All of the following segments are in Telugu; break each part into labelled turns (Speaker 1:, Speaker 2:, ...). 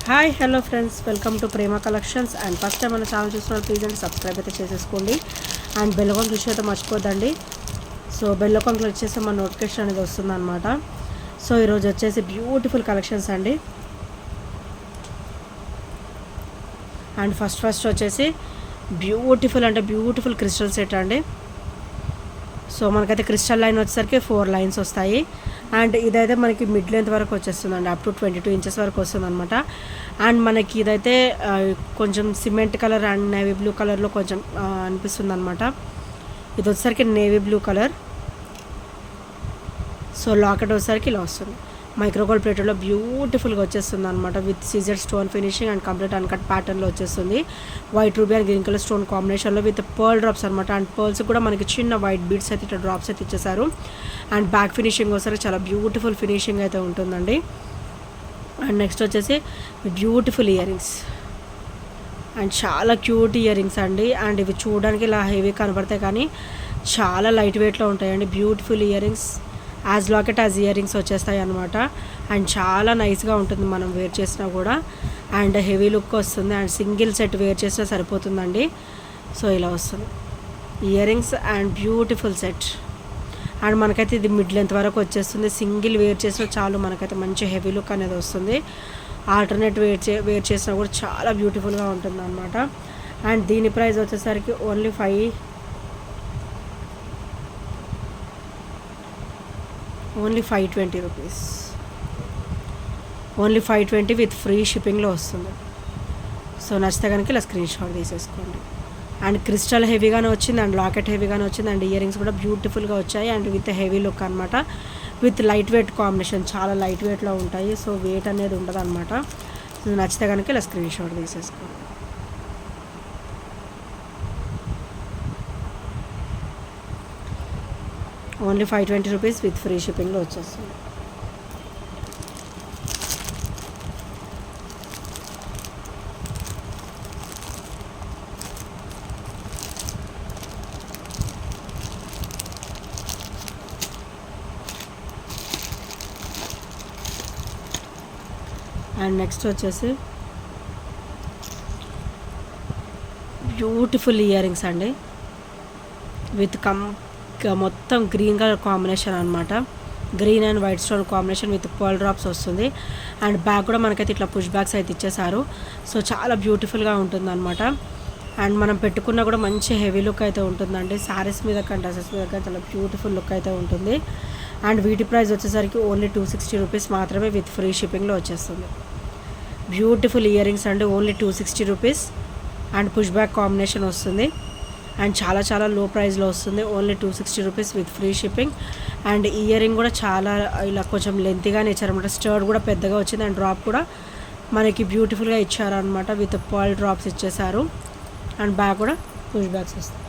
Speaker 1: Hi hello friends, welcome to Prema collections. And first time మన ఛానల్ చూస్తున్న ప్లీజ్ అండి సబ్స్క్రైబ్ అయితే చేసేసుకోండి. అండ్ బెల్ ఐకాన్ చూసి అయితే మర్చిపోద్దండి. సో బెల్ ఐకాన్ క్లిక్ చేస్తే మన నోటిఫికేషన్ అనేది వస్తుందన్నమాట. సో ఈరోజు వచ్చేసి బ్యూటిఫుల్ కలెక్షన్స్ అండి. అండ్ ఫస్ట్ వచ్చేసి బ్యూటిఫుల్ క్రిస్టల్ సెట్ అండి. సో మనకైతే క్రిస్టల్ లైన్ వచ్చేసరికి 4 లైన్స్ వస్తాయి. అండ్ ఇదైతే మనకి మిడ్ లెంత్ వరకు వచ్చేస్తుందండి, అప్ టు 22 ఇంచెస్ వరకు వస్తుంది అనమాట. అండ్ మనకి ఇదైతే కొంచెం cement colour and navy blue కలర్లో కొంచెం అనిపిస్తుంది అనమాట. ఇది వచ్చేసరికి navy blue colour. So locket వచ్చేసరికి ఇలా వస్తుంది. మైక్రోగోల్డ్ ప్లేటర్లో బ్యూటిఫుల్గా వచ్చేస్తుంది అనమాట. విత్ సీజర్ stone finishing and complete uncut ప్యాటర్న్లో వచ్చేస్తుంది. White ruby and green colour stone కాంబినేషన్లో విత్ పర్ల్ డ్రాప్స్ అనమాట. అండ్ పర్ల్స్ కూడా మనకి చిన్న వైట్ బీడ్స్ అయితే ఇట్లా డ్రాప్స్ అయితే ఇచ్చేసారు. అండ్ బ్యాక్ ఫినిషింగ్ వచ్చేసరికి చాలా బ్యూటిఫుల్ ఫినిషింగ్ అయితే ఉంటుందండి. అండ్ నెక్స్ట్ వచ్చేసి బ్యూటిఫుల్ ఇయర్ రింగ్స్ అండ్ చాలా క్యూట్ ఇయర్ రింగ్స్ అండి. అండ్ ఇవి చూడడానికి ఇలా హెవీ కనబడతాయి కానీ చాలా లైట్ వెయిట్లో ఉంటాయండి. Beautiful ear rings as locket as ear rings వచ్చేస్తాయి అనమాట. అండ్ చాలా నైస్గా ఉంటుంది మనం వేర్ చేసినా కూడా. అండ్ హెవీ లుక్ వస్తుంది. అండ్ సింగిల్ సెట్ వేర్ చేసినా సరిపోతుందండి. సో ఇలా వస్తుంది ear rings and beautiful set. And మనకైతే ఇది మిడ్ లెంత్ వరకు వచ్చేస్తుంది. సింగిల్ వేర్ చేసినా చాలు మనకైతే మంచి హెవీ లుక్ అనేది వస్తుంది. ఆల్టర్నేట్ వేర్ చేసినా కూడా చాలా బ్యూటిఫుల్గా ఉంటుంది అనమాట. అండ్ దీని ప్రైస్ వచ్చేసరికి only 520 rupees. Only 520 with free షిప్పింగ్లో వస్తుంది. సో నచ్చితే కనుక ఇలా స్క్రీన్ షాట్ తీసేసుకోండి. అండ్ క్రిస్టల్ హెవీగానే వచ్చింది అండ్ లాకెట్ హెవీగానే వచ్చింది. అండ్ ఇయర్ రింగ్స్ కూడా బ్యూటిఫుల్గా వచ్చాయి. అండ్ విత్ హెవీ లుక్ అనమాట. విత్ లైట్ వెయిట్ కాంబినేషన్, చాలా లైట్ వెయిట్లో ఉంటాయి. సో వెయిట్ అనేది ఉండదు అనమాట. సో నచ్చితే కనుక ఇలా స్క్రీన్ షాట్ తీసేసుకోండి. ఓన్లీ 520 రూపీస్ విత్ ఫ్రీ షిప్పింగ్లో వచ్చేస్తుంది. అండ్ నెక్స్ట్ వచ్చేసి బ్యూటిఫుల్ ఇయర్ రింగ్స్ అండి. విత్ మొత్తం గ్రీన్ కలర్ కాంబినేషన్ అనమాట. Green and white stone combination with pearl drops వస్తుంది. అండ్ బ్యాగ్ కూడా మనకైతే ఇట్లా పుష్ బ్యాగ్స్ అయితే ఇచ్చేసారు. సో చాలా బ్యూటిఫుల్గా ఉంటుంది అనమాట. అండ్ మనం పెట్టుకున్నా కూడా మంచి హెవీ లుక్ అయితే ఉంటుందండి. శారీస్ మీద కానీ డ్రెస్సెస్ మీద కానీ చాలా బ్యూటిఫుల్ లుక్ అయితే ఉంటుంది. అండ్ వీటి ప్రైస్ వచ్చేసరికి ఓన్లీ 260 రూపీస్ మాత్రమే విత్ ఫ్రీ షిప్పింగ్లో వచ్చేస్తుంది. బ్యూటిఫుల్ ఇయర్ రింగ్స్ అండి. Only 260 rupees. And push bag combination వస్తుంది. అండ్ చాలా లో ప్రైస్లో వస్తుంది. Only 260 rupees with free shipping. And ear ring కూడా చాలా ఇలా కొంచెం లెంతీగానే ఇచ్చారనమాట. స్టర్డ్ కూడా పెద్దగా వచ్చింది. అండ్ డ్రాప్ కూడా మనకి బ్యూటిఫుల్గా ఇచ్చారనమాట. విత్ పర్ల్ డ్రాప్స్ ఇచ్చేసారు. అండ్ బ్యాగ్ కూడా పుష్ బ్యాగ్స్ వస్తాయి.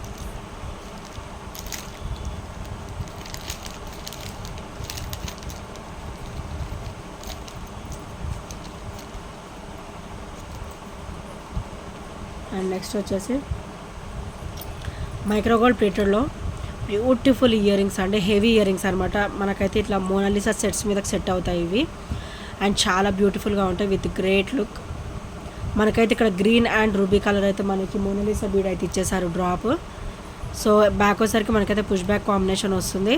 Speaker 1: అండ్ నెక్స్ట్ వచ్చేసి మైక్రోగోల్డ్ ప్లేటర్లో బ్యూటిఫుల్ ఇయర్ రింగ్స్ అండి. హెవీ ఇయర్ రింగ్స్ అనమాట. మనకైతే ఇట్లా మోనాలిసా సెట్స్ మీద సెట్ అవుతాయి ఇవి. అండ్ చాలా బ్యూటిఫుల్గా ఉంటాయి విత్ గ్రేట్ లుక్. మనకైతే ఇక్కడ గ్రీన్ అండ్ రూబీ కలర్ అయితే మనకి మోనాలిసా బీడ్ అయితే ఇచ్చేసారు డ్రాప్. సో బ్యాక్ వచ్చేసరికి మనకైతే పుష్ బ్యాక్ కాంబినేషన్ వస్తుంది.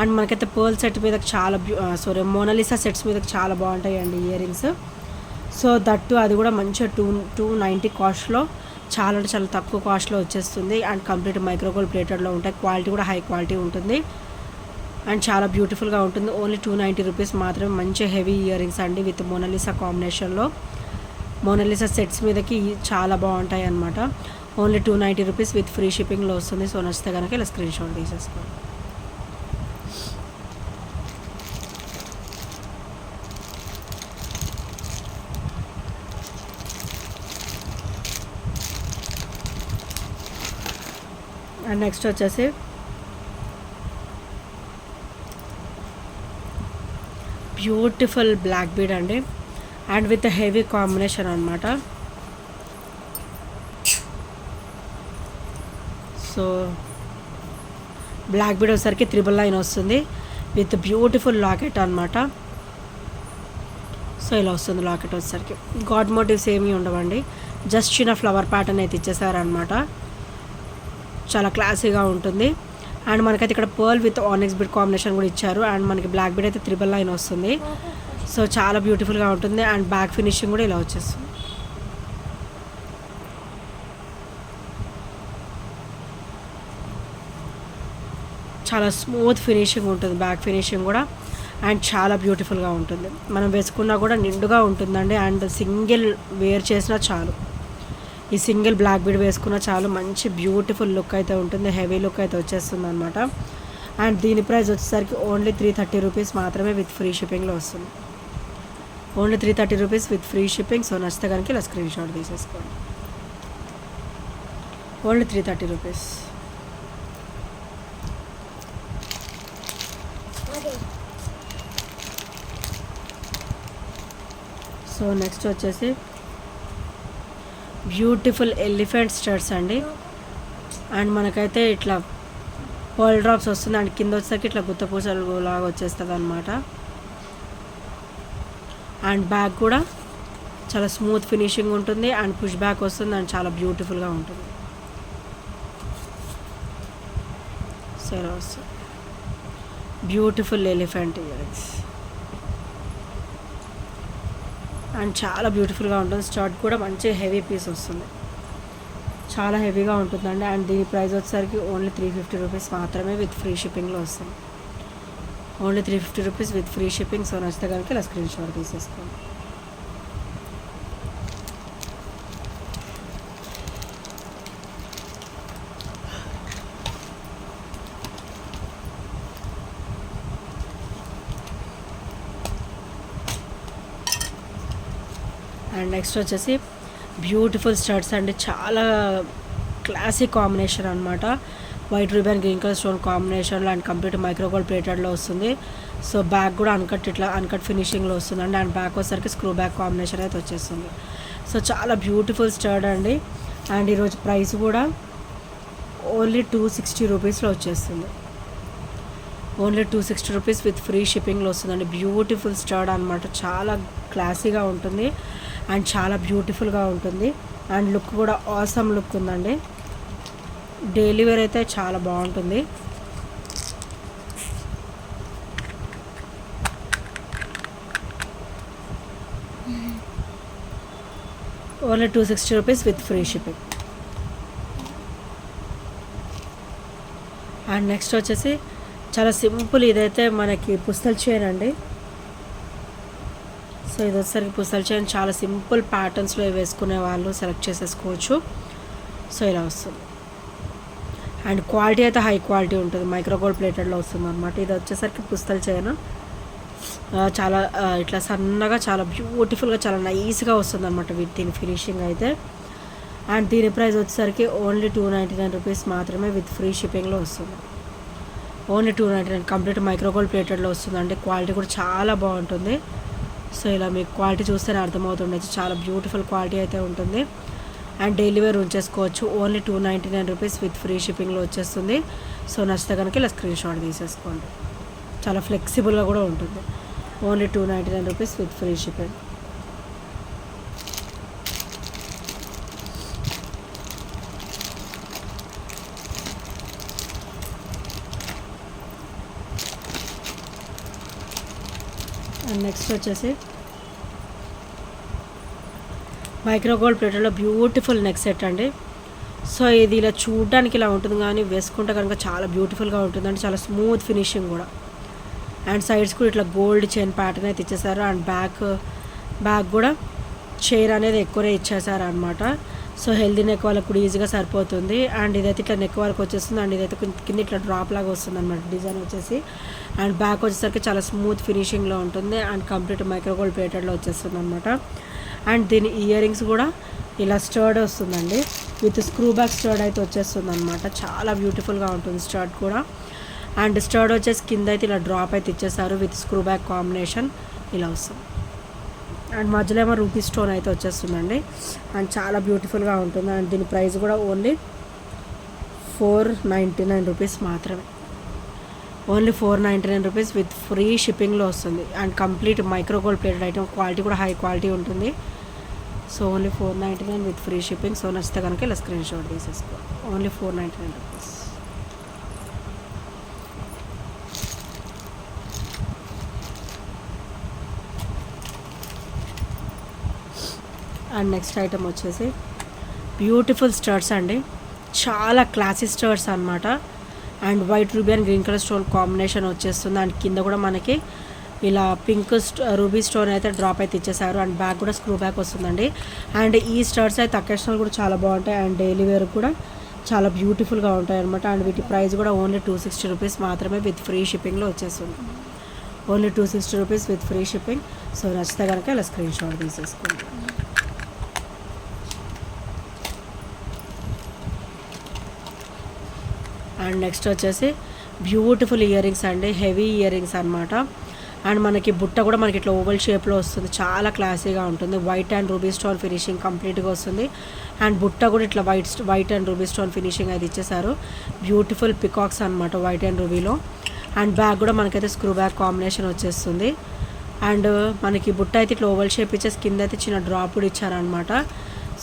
Speaker 1: అండ్ మనకైతే పర్ల్ సెట్ మీద చాలా మోనాలిసా సెట్స్ మీద చాలా బాగుంటాయండి ఇయర్ రింగ్స్. సో దట్టు అది కూడా మంచిగా 290 కాస్ట్లో చాలా తక్కువ కాస్ట్లో వచ్చేస్తుంది. అండ్ కంప్లీట్ మైక్రోగోల్డ్ ప్లేటెడ్లో ఉంటాయి. క్వాలిటీ కూడా హై క్వాలిటీ ఉంటుంది. అండ్ చాలా బ్యూటిఫుల్గా ఉంటుంది. ఓన్లీ 290 రూపీస్ మాత్రమే. మంచి హెవీ ఇయర్ రింగ్స్ అండి విత్ మోనాలిసా కాంబినేషన్లో. మోనాలిసా సెట్స్ మీదకి చాలా బాగుంటాయి అన్నమాట. ఓన్లీ 290 రూపీస్ విత్ ఫ్రీ షిప్పింగ్లో వస్తుంది. సో నచ్చితే కనుక ఇలా స్క్రీన్ షాట్ తీసేసుకోండి. అండ్ నెక్స్ట్ వచ్చేసి బ్యూటిఫుల్ బ్లాక్ బీడ్ అండి. అండ్ విత్ హెవీ కాంబినేషన్ అనమాట. సో బ్లాక్ బీడ్ వచ్చేసరికి 999 వస్తుంది విత్ బ్యూటిఫుల్ లాకెట్ అనమాట. సో ఇలా వస్తుంది లాకెట్ వచ్చేసరికి. గాడ్ మోటివ్స్ ఏమీ ఉండవండి, జస్ట్ చిన్న ఫ్లవర్ ప్యాటర్న్ అయితే ఇచ్చేసారనమాట. చాలా క్లాసీగా ఉంటుంది. అండ్ మనకైతే ఇక్కడ pearl with onyx bead combination కూడా ఇచ్చారు. అండ్ మనకి బ్లాక్ బిడ్ అయితే 999 వస్తుంది. సో చాలా బ్యూటిఫుల్గా ఉంటుంది. అండ్ బ్యాక్ ఫినిషింగ్ కూడా ఇలా వచ్చేస్తుంది. చాలా స్మూత్ ఫినిషింగ్ ఉంటుంది బ్యాక్ ఫినిషింగ్ కూడా. అండ్ చాలా బ్యూటిఫుల్గా ఉంటుంది. మనం వేసుకున్నా కూడా నిండుగా ఉంటుందండి. అండ్ సింగిల్ వేర్ చేసినా చాలు, ఈ సింగిల్ బ్లాక్ బీడ్ వేసుకున్నా చాలు, మంచి బ్యూటిఫుల్ లుక్ అయితే ఉంటుంది. హెవీ లుక్ అయితే వచ్చేస్తుంది అనమాట. అండ్ దీని ప్రైస్ వచ్చేసరికి ఓన్లీ 330 రూపీస్ మాత్రమే విత్ ఫ్రీ షిప్పింగ్లో వస్తుంది. Only 330 rupees with free shipping. So నచ్చితే కనుక ఇలా స్క్రీన్ షాట్ తీసేసుకోండి. Only 330 rupees. సో నెక్స్ట్ వచ్చేసి బ్యూటిఫుల్ ఎలిఫెంట్ స్టడ్స్ అండి. అండ్ మనకైతే ఇట్లా పర్ల్ డ్రాప్స్ వస్తుంది. అండ్ కింద వచ్చేసరికి ఇట్లా గుత్త పూసలు లాగా వచ్చేస్తుంది అనమాట. అండ్ బ్యాక్ కూడా చాలా స్మూత్ ఫినిషింగ్ ఉంటుంది. అండ్ పుష్ బ్యాక్ వస్తుంది. అండ్ చాలా బ్యూటిఫుల్గా ఉంటుంది. సరే వస్తుంది బ్యూటిఫుల్ ఎలిఫెంట్ ఇయర్స్. అండ్ చాలా బ్యూటిఫుల్గా ఉంటుంది. స్టార్ట్ కూడా మంచి హెవీ పీస్ వస్తుంది, చాలా హెవీగా ఉంటుందండి. అండ్ దీని ప్రైస్ వచ్చేసరికి ఓన్లీ 350 రూపీస్ మాత్రమే విత్ ఫ్రీ షిప్పింగ్లో వస్తుంది. Only 350 rupees with free shipping. So నచ్చితే కనుక ఇలా స్క్రీన్ షాట్ తీసేసుకోండి. అండ్ నెక్స్ట్ వచ్చేసి బ్యూటిఫుల్ స్టడ్స్ అండి. చాలా క్లాసిక్ కాంబినేషన్ అనమాట. White ribbon green colour stone కాంబినేషన్లో అండ్ కంప్లీట్ మైక్రోగోల్డ్ ప్లేటెడ్లో వస్తుంది. సో బ్యాక్ కూడా అన్కట్ ఫినిషింగ్లో వస్తుందండి. అండ్ బ్యాక్ వచ్చేసరికి స్క్రూ బ్యాక్ కాంబినేషన్ అయితే వచ్చేస్తుంది. సో చాలా బ్యూటిఫుల్ స్టడ్ అండి. అండ్ ఈరోజు ప్రైస్ కూడా ఓన్లీ 260 రూపీస్లో వచ్చేస్తుంది. ఓన్లీ 260 రూపీస్ విత్ ఫ్రీ షిప్పింగ్లో వస్తుందండి. బ్యూటిఫుల్ స్టడ్ అనమాట. చాలా క్లాసీగా ఉంటుంది అండ్ చాలా బ్యూటిఫుల్గా ఉంటుంది. అండ్ లుక్ కూడా ఆసమ్ లుక్ ఉందండి. డైలీ వేర్ అయితే చాలా బాగుంటుంది. Only 260 rupees with free shipping. And next వచ్చేసి చాలా సింపుల్, ఇదైతే మనకి పుస్తల్ చైన్ అండి. సో ఇది వచ్చేసరికి పుస్తల్ చైన్ చాలా సింపుల్ ప్యాటర్న్స్లో వేసుకునే వాళ్ళు సెలెక్ట్ చేసేసుకోవచ్చు. సో ఇలా వస్తుంది. అండ్ క్వాలిటీ అయితే హై క్వాలిటీ ఉంటుంది, మైక్రోగోల్డ్ ప్లేటెడ్లో వస్తుంది అనమాట. ఇది వచ్చేసరికి పుస్తల్ చైన్ చాలా ఇట్లా సన్నగా చాలా బ్యూటిఫుల్గా చాలా నైస్గా వస్తుంది అనమాట దీని ఫినిషింగ్ అయితే. అండ్ దీని ప్రైస్ వచ్చేసరికి ఓన్లీ 299 రూపీస్ మాత్రమే విత్ ఫ్రీ షిప్పింగ్లో వస్తుంది. ఓన్లీ 299 కంప్లీట్ మైక్రోగోల్డ్ ప్లేటెడ్లో వస్తుందండి. క్వాలిటీ కూడా చాలా బాగుంటుంది. సో ఇలా మీకు క్వాలిటీ చూస్తేనే అర్థమవుతుండొచ్చు, చాలా బ్యూటిఫుల్ క్వాలిటీ అయితే ఉంటుంది. అండ్ డైలీ వేర్ ఉంచేసుకోవచ్చు. ఓన్లీ 299 రూపీస్ విత్ ఫ్రీ షిప్పింగ్లో వచ్చేస్తుంది. సో నచ్చితే కనుక ఇలా స్క్రీన్ షాట్ తీసేసుకోండి. చాలా ఫ్లెక్సిబుల్గా కూడా ఉంటుంది. Only 299 rupees with free shipping. And next వచ్చేసి మైక్రోగోల్డ్ ప్లేటెడ్లో బ్యూటిఫుల్ నెక్ సెట్ అండి. సో ఇది ఇలా చూడడానికి ఇలా ఉంటుంది, కానీ వేసుకుంటే కనుక చాలా బ్యూటిఫుల్గా ఉంటుందండి. చాలా స్మూత్ ఫినిషింగ్ కూడా. అండ్ సైడ్స్ కూడా ఇట్లా గోల్డ్ చైన్ ప్యాటర్న్ అయితే ఇచ్చేసారు. అండ్ బ్యాక్ కూడా చైర్ అనేది ఎక్కువనే ఇచ్చేసారు అనమాట. సో హెల్దీ నెక్ వాళ్ళకి కూడా ఈజీగా సరిపోతుంది. అండ్ ఇదైతే ఇట్లా నెక్ వరకు వచ్చేస్తుంది. అండ్ ఇదైతే కింద ఇట్లా డ్రాప్ లాగా వస్తుంది అనమాట డిజైన్ వచ్చేసి. అండ్ బ్యాక్ వచ్చేసరికి చాలా స్మూత్ ఫినిషింగ్లో ఉంటుంది. అండ్ కంప్లీట్ మైక్రోగోల్డ్ ప్లేటెడ్లో వచ్చేస్తుంది అనమాట. అండ్ దీని ఇయర్ రింగ్స్ కూడా ఇలా స్టర్డ్ వస్తుందండి, విత్ స్క్రూ బ్యాక్ స్టర్డ్ అయితే వచ్చేస్తుంది అనమాట. చాలా బ్యూటిఫుల్గా ఉంటుంది స్టర్డ్ కూడా. అండ్ స్టర్డ్ వచ్చేసి కింద అయితే ఇలా డ్రాప్ అయితే ఇచ్చేసారు విత్ స్క్రూ బ్యాక్ కాంబినేషన్ ఇలా వస్తుంది. అండ్ మధ్యలో ఏమో రూపీ స్టోన్ అయితే వచ్చేస్తుందండి. అండ్ చాలా బ్యూటిఫుల్గా ఉంటుంది. అండ్ దీని ప్రైస్ కూడా ఓన్లీ 499 రూపీస్ మాత్రమే. ఓన్లీ 499 రూపీస్ విత్ ఫ్రీ షిప్పింగ్లో వస్తుంది. And complete micro gold plated item, quality కూడా హై క్వాలిటీ ఉంటుంది. So only 499 with free shipping. So నచ్చితే కనుక ఇలా స్క్రీన్ షాట్ తీసేసుకో. Only 499 rupees. And next item వచ్చేసి బ్యూటిఫుల్ స్టర్ట్స్ అండి, చాలా క్లాసీ స్టర్ట్స్ అనమాట. And white ruby and green colour stone combination వచ్చేస్తుంది. అండ్ కింద కూడా మనకి ఇలా పింక్ రూబీ స్టోన్ అయితే డ్రాప్ అయితే ఇచ్చేసారు. అండ్ బ్యాక్ కూడా స్క్రూ బ్యాక్ వస్తుందండి. అండ్ ఈ స్టర్ట్స్ అయితే అకేషనల్ కూడా చాలా బాగుంటాయి. అండ్ డైలీ వేర్ కూడా చాలా బ్యూటిఫుల్గా ఉంటాయి అనమాట. అండ్ వీటి ప్రైస్ కూడా ఓన్లీ 260 రూపీస్ మాత్రమే విత్ ఫ్రీ షిప్పింగ్లో వచ్చేస్తుంది. Only 260 rupees with free shipping. So నచ్చితే కనుక ఇలా స్క్రీన్ షాట్ తీసేసుకోండి. అండ్ నెక్స్ట్ వచ్చేసి బ్యూటిఫుల్ ఇయర్ రింగ్స్ అండి, హెవీ ఇయర్ రింగ్స్ అనమాట. అండ్ మనకి బుట్ట కూడా మనకి ఇట్లా ఓవల్ షేప్లో వస్తుంది, చాలా క్లాసీగా ఉంటుంది. White and ruby stone finishing కంప్లీట్గా వస్తుంది. అండ్ బుట్ట కూడా ఇట్లా white and ruby stone finishing అయితే ఇచ్చేసారు. బ్యూటిఫుల్ పికాక్స్ అనమాట వైట్ అండ్ రూబీలో. అండ్ బ్యాగ్ కూడా మనకైతే స్క్రూ బ్యాగ్ కాంబినేషన్ వచ్చేస్తుంది. అండ్ మనకి బుట్ట అయితే ఇట్లా ఓవల్ షేప్ ఇచ్చేసి కింద అయితే చిన్న డ్రాప్ కూడా ఇచ్చారనమాట.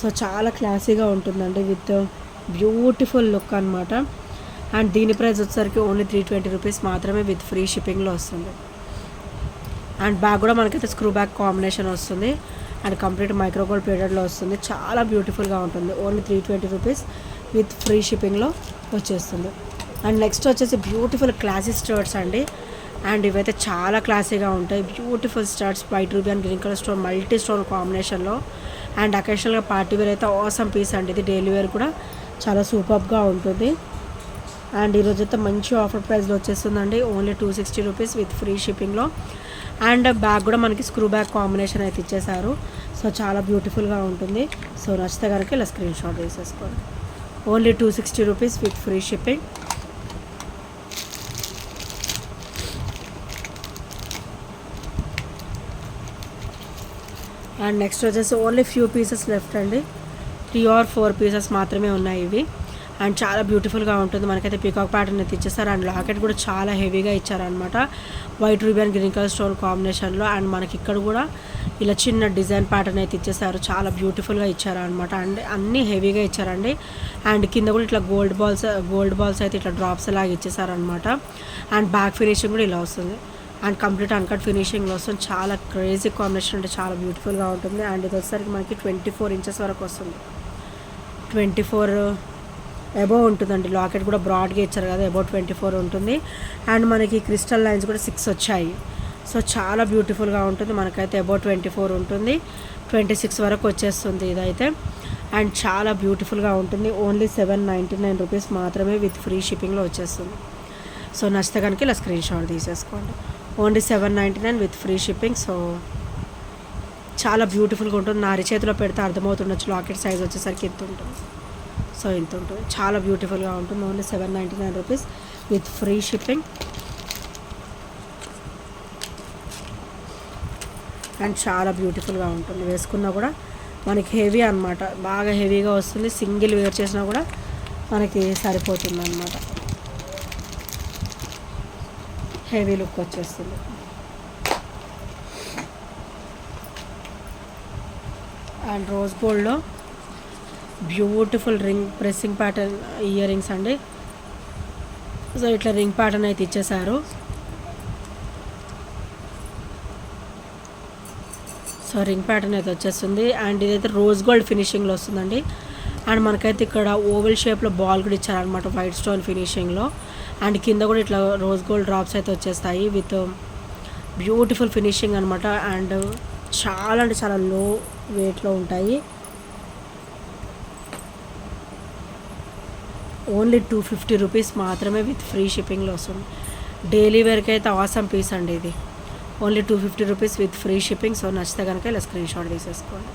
Speaker 1: సో చాలా క్లాసీగా ఉంటుందండి విత్ బ్యూటిఫుల్ లుక్ అనమాట. అండ్ దీని ప్రైస్ వచ్చేసరికి ఓన్లీ 320 రూపీస్ మాత్రమే విత్ ఫ్రీ షిప్పింగ్లో వస్తుంది. అండ్ బ్యాగ్ కూడా మనకైతే స్క్రూ బ్యాగ్ కాంబినేషన్ వస్తుంది. అండ్ కంప్లీట్ మైక్రో గోల్డ్ ప్లేటెడ్లో వస్తుంది, చాలా బ్యూటిఫుల్గా ఉంటుంది. ఓన్లీ 320 రూపీస్ విత్ ఫ్రీ షిప్పింగ్లో వచ్చేస్తుంది. అండ్ నెక్స్ట్ వచ్చేసి బ్యూటిఫుల్ క్లాసీ స్టర్ట్స్ అండి. అండ్ ఇవైతే చాలా క్లాసీగా ఉంటాయి. Beautiful స్టర్ట్స్ white ruby and green colour stone multi stone కాంబినేషన్లో. అండ్ అకేషనల్గా పార్టీ వేర్ అయితే ఆసమ్ పీస్ అండి. ఇది డైలీ వేర్ కూడా చాలా సూపర్గా ఉంటుంది. అండ్ ఈరోజు అయితే మంచి ఆఫర్ ప్రైస్లో వచ్చేస్తుందండి. ఓన్లీ 260 రూపీస్ విత్ ఫ్రీ షిప్పింగ్లో. అండ్ బ్యాగ్ కూడా మనకి స్క్రూ బ్యాగ్ కాంబినేషన్ అయితే ఇచ్చేసారు. సో చాలా బ్యూటిఫుల్గా ఉంటుంది. సో నచ్చితే కనుక ఇలా స్క్రీన్ షాట్ వేసేసుకోండి. Only 260 rupees with free shipping. And next వచ్చేసి ఓన్లీ ఫ్యూ పీసెస్ లెఫ్ట్ అండి, 3 or 4 పీసెస్ మాత్రమే ఉన్నాయి ఇవి. అండ్ చాలా బ్యూటిఫుల్గా ఉంటుంది. మనకైతే పీకాక్ ప్యాటర్న్ అయితే ఇచ్చేస్తారు. అండ్ లాకెట్ కూడా చాలా హెవీగా ఇచ్చారనమాట, white ruby and green colour stone కాంబినేషన్లో. అండ్ మనకి ఇక్కడ కూడా ఇలా చిన్న డిజైన్ ప్యాటర్న్ అయితే ఇచ్చేసారు, చాలా బ్యూటిఫుల్గా ఇచ్చారనమాట. అండ్ అన్నీ హెవీగా ఇచ్చారండి. అండ్ కింద కూడా ఇట్లా గోల్డ్ బాల్స్ అయితే ఇట్లా డ్రాప్స్ లాగా ఇచ్చేసారనమాట. అండ్ బ్యాక్ ఫినిషింగ్ కూడా ఇలా వస్తుంది. అండ్ కంప్లీట్ అన్కట్ ఫినిషింగ్లో వస్తుంది. చాలా క్రేజీ కాంబినేషన్ అంటే చాలా బ్యూటిఫుల్గా ఉంటుంది. అండ్ ఇది వచ్చేసరికి మనకి 24 ఇంచెస్ వరకు వస్తుంది, 24 అబోవ్ ఉంటుందండి. లాకెట్ కూడా బ్రాడ్గా ఇచ్చారు కదా, అబౌవ్ 24 ఉంటుంది. అండ్ మనకి క్రిస్టల్ లైన్స్ కూడా 6 వచ్చాయి. సో చాలా బ్యూటిఫుల్గా ఉంటుంది. మనకైతే అబౌవ్ 24 ఉంటుంది, 26 వరకు వచ్చేస్తుంది ఇదైతే. అండ్ చాలా బ్యూటిఫుల్గా ఉంటుంది. ఓన్లీ 799 రూపీస్ మాత్రమే విత్ ఫ్రీ షిప్పింగ్లో వచ్చేస్తుంది. సో నచ్చితే కనుక ఇలా స్క్రీన్ షాట్ తీసేసుకోండి. Only 799 with free shipping. So చాలా బ్యూటిఫుల్గా ఉంటుంది. నా అరిచేతిలో పెడితే అర్థమవుతుండొచ్చు లాకెట్ సైజ్ వచ్చేసరికి ఎంత ఉంటుంది. సో ఇంత ఉంటుంది, చాలా బ్యూటిఫుల్గా ఉంటుంది. Only 799 rupees with free shipping. And చాలా బ్యూటిఫుల్గా ఉంటుంది. వేసుకున్నా కూడా మనకి హెవీ అనమాట, బాగా హెవీగా వస్తుంది. సింగిల్ వేర్ చేసినా కూడా మనకి సరిపోతుంది అనమాట, హెవీ లుక్ వచ్చేస్తుంది. అండ్ రోజ్ గోల్డ్లో beautiful ring pressing pattern ear rings అండి. సో ఇట్లా రింగ్ ప్యాటర్న్ అయితే ఇచ్చేసారు. సో రింగ్ ప్యాటర్న్ అయితే వచ్చేస్తుంది. అండ్ ఇదైతే రోజ్ గోల్డ్ ఫినిషింగ్లో వస్తుందండి. అండ్ మనకైతే ఇక్కడ ఓవెల్ షేప్లో బాల్ కూడా ఇచ్చారనమాట వైట్ స్టోన్ ఫినిషింగ్లో. అండ్ కింద కూడా ఇట్లా రోజ్ గోల్డ్ డ్రాప్స్ అయితే వచ్చేస్తాయి విత్ బ్యూటిఫుల్ ఫినిషింగ్ అనమాట. అండ్ చాలా అంటే చాలా లో వెయిట్లో ఉంటాయి. ఓన్లీ 250 రూపీస్ మాత్రమే విత్ ఫ్రీ షిప్పింగ్లో వస్తుంది. డైలీ వేర్కి అయితే ఆసమ్ పీస్ అండి ఇది. Only 250 rupees with free shipping. So నచ్చితే కనుక ఇలా స్క్రీన్ షాట్ తీసేసుకోండి.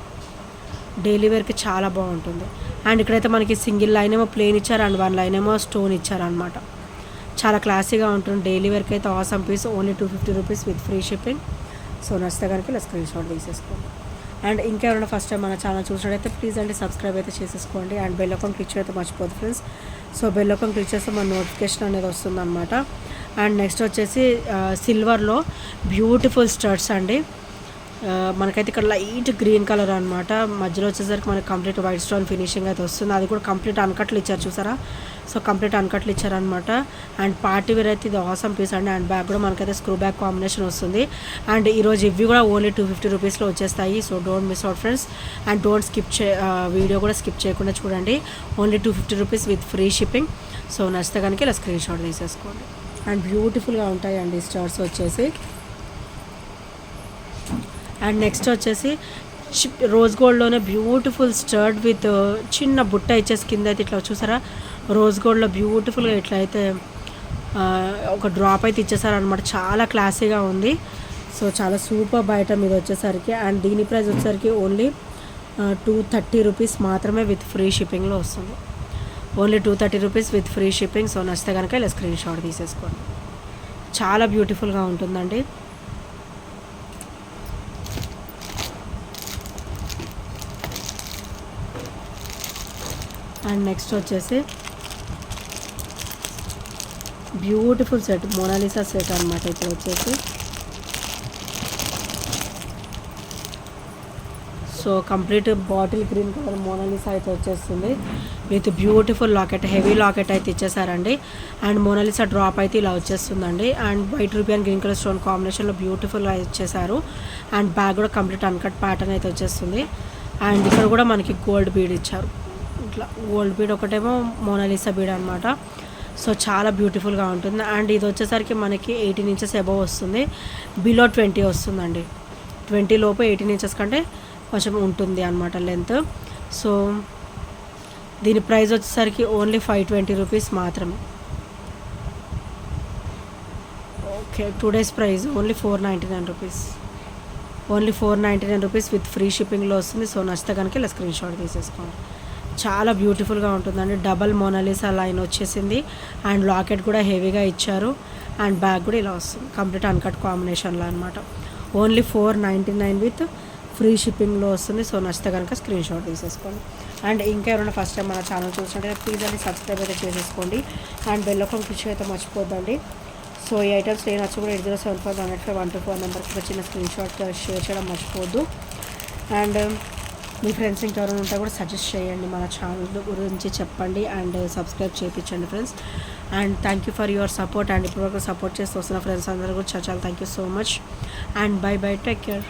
Speaker 1: డైలీ వేర్కి చాలా బాగుంటుంది. అండ్ ఇక్కడైతే మనకి సింగిల్ లైన్ ఏమో ప్లేన్ ఇచ్చారు, అండ్ 1 లైన్ ఏమో స్టోన్ ఇచ్చారనమాట. చాలా క్లాసీగా ఉంటుంది. డైలీ వేర్కి అయితే awesome piece. Only 250 rupees with free shipping. So నచ్చితే కనుక ఇలా స్క్రీన్ షాట్ తీసేసుకోండి. అండ్ ఇంకెవరైనా ఫస్ట్ టైం మన ఛానల్ చూసినట్టయితే ప్లీజ్ అండి సబ్స్క్రైబ్ అయితే చేసేసుకోండి. అండ్ బెల్ ఐకాన్ క్లిక్ చేయడం మర్చిపోదు friends. So bell icon click చేస్తే మన నోటిఫికేషన్ అనేది వస్తుందన్నమాట. అండ్ నెక్స్ట్ వచ్చేసి సిల్వర్లో బ్యూటిఫుల్ స్టడ్స్ అండి. మనకైతే ఇక్కడ లైట్ గ్రీన్ కలర్ అనమాట. మధ్యలో వచ్చేసరికి మనకి కంప్లీట్ వైట్ స్టోన్ ఫినిషింగ్ అయితే వస్తుంది. అది కూడా కంప్లీట్ అన్కట్లు ఇచ్చారు చూసారా. సో కంప్లీట్ అన్కట్లు ఇచ్చారనమాట. అండ్ పార్టీ వేర్ అయితే ఇది ఆసమ్ పీస్ అండి. అండ్ బ్యాగ్ కూడా మనకైతే స్క్రూ బ్యాగ్ కాంబినేషన్ వస్తుంది. అండ్ ఈరోజు ఇవి కూడా ఓన్లీ 250 రూపీస్లో వచ్చేస్తాయి. So don't miss out friends. And don't video కూడా స్కిప్ చేయకుండా చూడండి. Only 250 rupees with free shipping. So నచ్చితే కనుక ఇలా స్క్రీన్ షాట్ తీసేసుకోండి. అండ్ బ్యూటిఫుల్గా ఉంటాయండి స్టార్స్ వచ్చేసి. అండ్ నెక్స్ట్ వచ్చేసి రోజ్ గోల్డ్లోనే బ్యూటిఫుల్ స్టర్డ్ విత్ చిన్న బుట్ట ఇచ్చేసి కింద అయితే ఇట్లా చూసారా, రోజ్ గోల్డ్లో బ్యూటిఫుల్గా ఇట్లా అయితే ఒక డ్రాప్ అయితే ఇచ్చేసారనమాట. చాలా క్లాసీగా ఉంది. సో చాలా సూపర్ ఐటమ్ ఇది వచ్చేసరికి. అండ్ దీని ప్రైస్ వచ్చేసరికి ఓన్లీ 230 రూపీస్ మాత్రమే విత్ ఫ్రీ షిప్పింగ్లో వస్తుంది. Only 230 rupees with free shipping. So నచ్చితే కనుక ఇలా స్క్రీన్ షాట్ తీసేసుకోండి. చాలా బ్యూటిఫుల్గా ఉంటుందండి. అండ్ నెక్స్ట్ వచ్చేసి బ్యూటిఫుల్ సెట్, మోనాలిసా సెట్ అనమాట. ఇప్పుడు వచ్చేసి so complete bottle green colour Mona Lisa అయితే వచ్చేస్తుంది with beautiful locket, heavy locket అయితే ఇచ్చేసారండి. అండ్ మోనాలిసా డ్రాప్ అయితే ఇలా వచ్చేస్తుందండి. And white ruby and green colour stone కాంబినేషన్లో బ్యూటిఫుల్గా ఇచ్చేసారు. అండ్ బ్యాగ్ కూడా కంప్లీట్ అన్కట్ ప్యాటర్న్ అయితే వచ్చేస్తుంది. అండ్ ఇక్కడ కూడా మనకి గోల్డ్ బీడ్ ఇచ్చారు. ఇట్లా గోల్డ్ బీడ్ ఒకటేమో మోనాలిసా బీడ్ అనమాట. సో చాలా బ్యూటిఫుల్గా ఉంటుంది. అండ్ ఇది వచ్చేసరికి మనకి 18 ఇంచెస్ అబవ్ వస్తుంది. బిలో 20 వస్తుందండి. 20 లోపు 18 ఇంచెస్ కంటే కొంచెం ఉంటుంది అనమాట లెంత్. సో దీని ప్రైస్ వచ్చేసరికి ఓన్లీ 520 రూపీస్ మాత్రమే. Okay, 2 days price only 499 rupees. Only 499 rupees with free షిప్పింగ్లో వస్తుంది. సో నచ్చితే కనుక ఇలా స్క్రీన్ షాట్ తీసేసుకోండి. చాలా బ్యూటిఫుల్గా ఉంటుందండి. డబల్ మోనాలిసా లైన్ వచ్చేసింది. అండ్ లాకెట్ కూడా హెవీగా ఇచ్చారు. అండ్ బ్యాగ్ కూడా ఇలా వస్తుంది కంప్లీట్ అన్కట్ కాంబినేషన్లో అనమాట. ఓన్లీ 499 విత్ ఫ్రీ షిప్పింగ్లో వస్తుంది. సో నచ్చితే కనుక స్క్రీన్ షాట్ తీసేసుకోండి. అండ్ ఇంకా ఎవరైనా ఫస్ట్ టైం మన ఛానల్ చూసినట్టయితే ప్లీజ్ అండి సబ్స్క్రైబ్ అయితే చేసేసుకోండి. అండ్ బెల్ ఐకాన్ క్లిక్ అయితే మర్చిపోద్దండి. సో ఈ ఐటమ్స్ నేను వచ్చి కూడా 8075 నెంబర్కి చిన్న స్క్రీన్ షాట్ షేర్ చేయడం మర్చిపోవద్దు. అండ్ మీ ఫ్రెండ్స్ ఇంకెవరైనా ఉంటే కూడా సజెస్ట్ చేయండి, మన ఛానల్ గురించి చెప్పండి అండ్ సబ్స్క్రైబ్ చేయించండి friends. And thank you for your support. And ఇప్పటివరకు సపోర్ట్ చేస్తూ వస్తున్న ఫ్రెండ్స్ అందరూ కూడా చాలా thank you so much. And by by, take care.